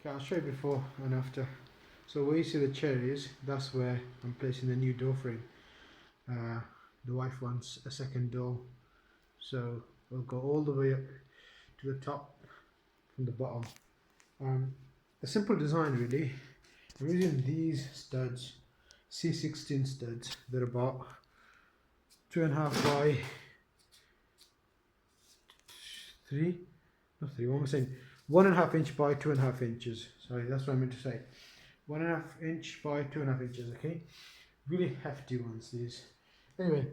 Okay, I'll show you before and after. So where you see the cherries, that's where I'm placing the new door frame. Uh, the wife wants a second door, so we'll go all the way up to the top from the bottom. A simple design really. I'm using these studs, C16 studs. They're about 2.5 by 3, not 3, what am I saying? 1.5 inch by 2.5 inches. Sorry, that's what I meant to say. 1.5 inch by 2.5 inches, okay? Really hefty ones, these. Anyway,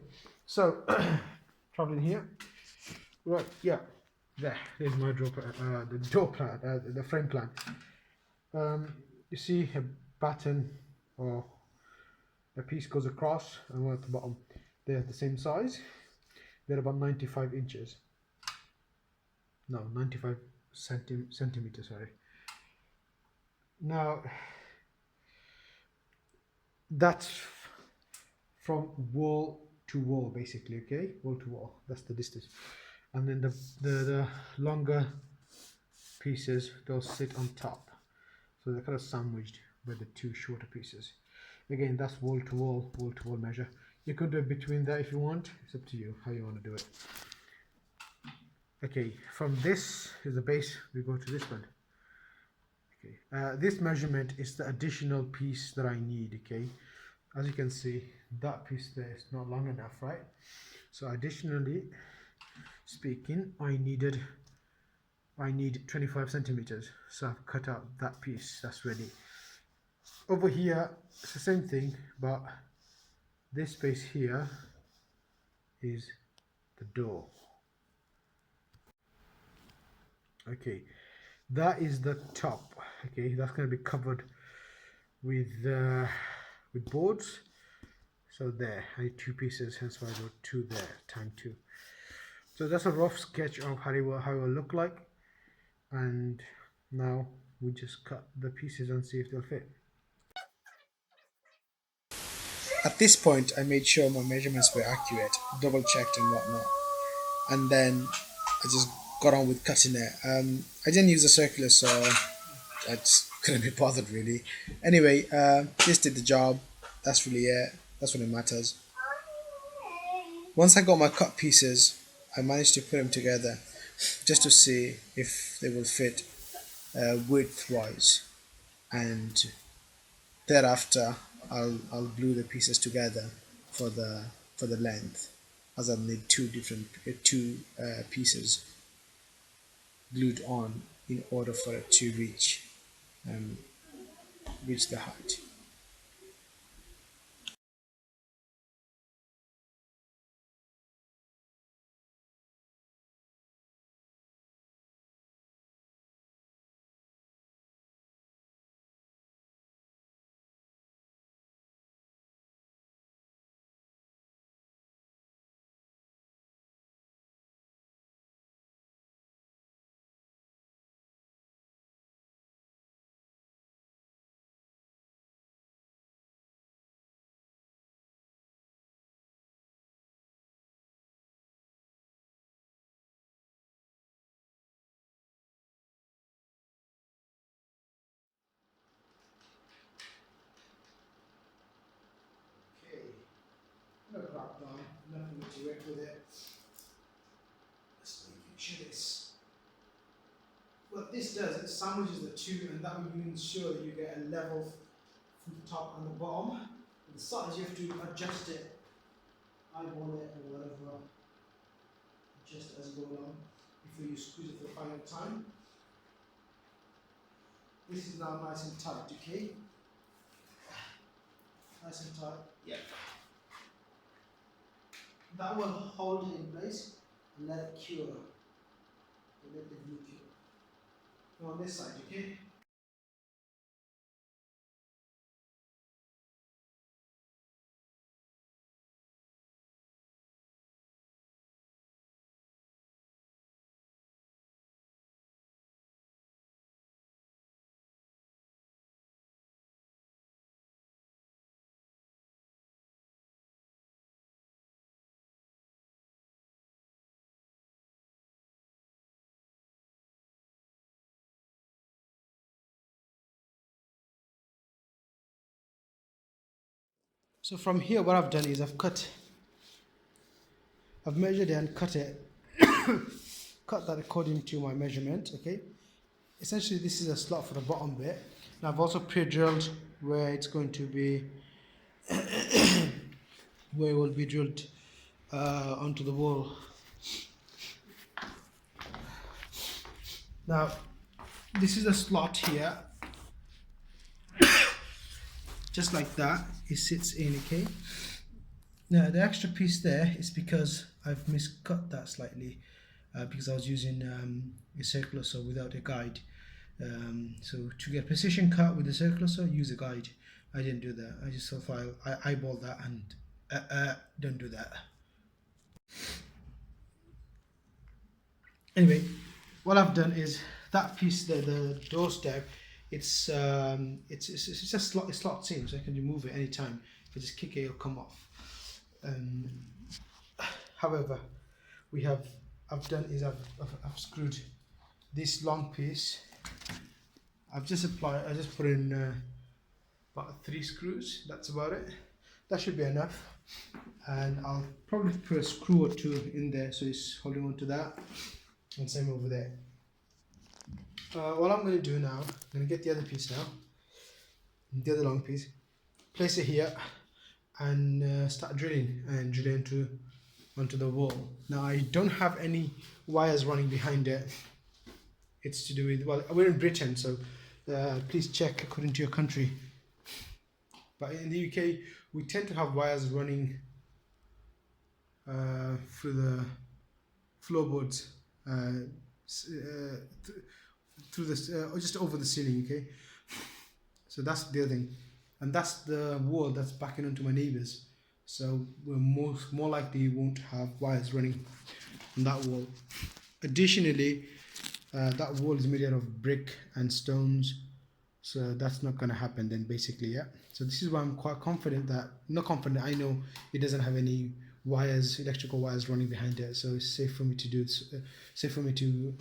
so traveling here. Right, yeah. There's my door plan, the door plan, the frame plan. You see a batten or a piece goes across and one at the bottom. They're the same size. They're about 95 inches. No, 95 centimeters, sorry. Now, that's from wall to wall, basically, okay? Wall to wall, that's the distance. And then the longer pieces, they'll sit on top. So they're kind of sandwiched with the two shorter pieces. Again, that's wall to wall measure. You could do it between that if you want. It's up to you how you want to do it. Okay, from this is the base, we go to this one. Okay, this measurement is the additional piece that I need, okay? As you can see, that piece there is not long enough, right? So additionally speaking, I need 25 centimeters. So I've cut out that piece, that's ready. Over here, it's the same thing, but this space here is the door. Okay, that is the top. Okay, that's going to be covered with boards. So there, I need two pieces, hence why I wrote two there, time two. So that's a rough sketch of how it will look like. And now we just cut the pieces and see if they'll fit. At this point, I made sure my measurements were accurate, double checked and whatnot, and then I just got on with cutting it. I didn't use a circular saw. I just couldn't be bothered really. Anyway, this did the job. That's really it. That's what it matters. Once I got my cut pieces, I managed to put them together just to see if they will fit width-wise, and thereafter I'll glue the pieces together for the length, as I'll need two pieces glued on in order for it to um, reach the height. Okay, no crop down, nothing to work with it. Let's make this. What this does, it sandwiches the two, and that will ensure that you get a level from the top and the bottom. The size, you have to adjust it, eyeball it or whatever, adjust it as you go along before you squeeze it for the final time. This is now nice and tight, okay? Nice and tight, yeah. That will hold it in place and let it cure, let the glue cure. Now on this side, okay? So from here, what I've done is I've measured it and cut it, cut that according to my measurement. Okay. Essentially, this is a slot for the bottom bit. And I've also pre-drilled where it's going to be, where it will be drilled onto the wall. Now, this is a slot here, just like that. It sits in. Okay. Now the extra piece there is because I've miscut that slightly because I was using a circular saw without a guide. So to get precision cut with the circular saw, use a guide. I didn't do that. I just thought I eyeballed that and don't do that. Anyway, what I've done is that piece there, the doorstep, it's just a slot in, so I can remove it anytime. If I just kick it, it'll come off. However, I've screwed this long piece. I just put in about 3 screws. That's about it. That should be enough. And I'll probably put a screw or 2 in there so it's holding on to that. And same over there. What I'm going to do now, I'm going to get the other piece now, the other long piece, place it here, and start drilling and drill onto the wall. Now I don't have any wires running behind it. It's to do with, well, we're in Britain, so please check according to your country. But in the UK, we tend to have wires running through the floorboards, through this, or just over the ceiling. Okay, so that's the other thing, and that's the wall that's backing onto my neighbours. So we're more likely won't have wires running on that wall. Additionally, that wall is made out of brick and stones, so that's not going to happen then, basically. Yeah, so this is why I'm quite confident that, not confident, I know it doesn't have any wires, electrical wires running behind it, so it's safe for me to do it, safe for me to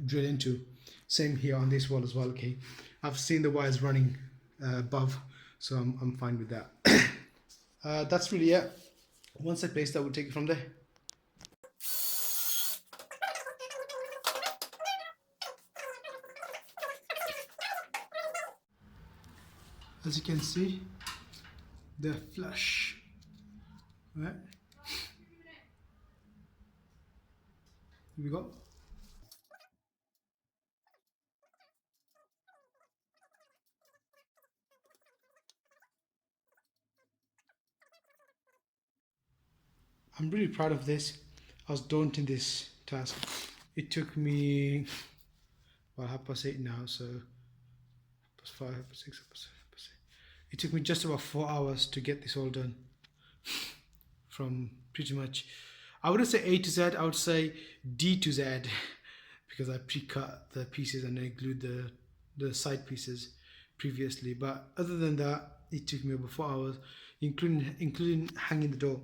drill into. Same here on this wall as well. Okay, I've seen the wires running above, so I'm fine with that. That's really it. Once I place that, we'll take it from there. As you can see, they're flush, right? Here we go. I'm really proud of this. I was daunting this task. It took me, well, 8:30 now, so 5, 6, 6. It took me just about 4 hours to get this all done. From pretty much, I wouldn't say A to Z, I would say D to Z, because I pre-cut the pieces and I glued the side pieces previously. But other than that, it took me about 4 hours, including hanging the door.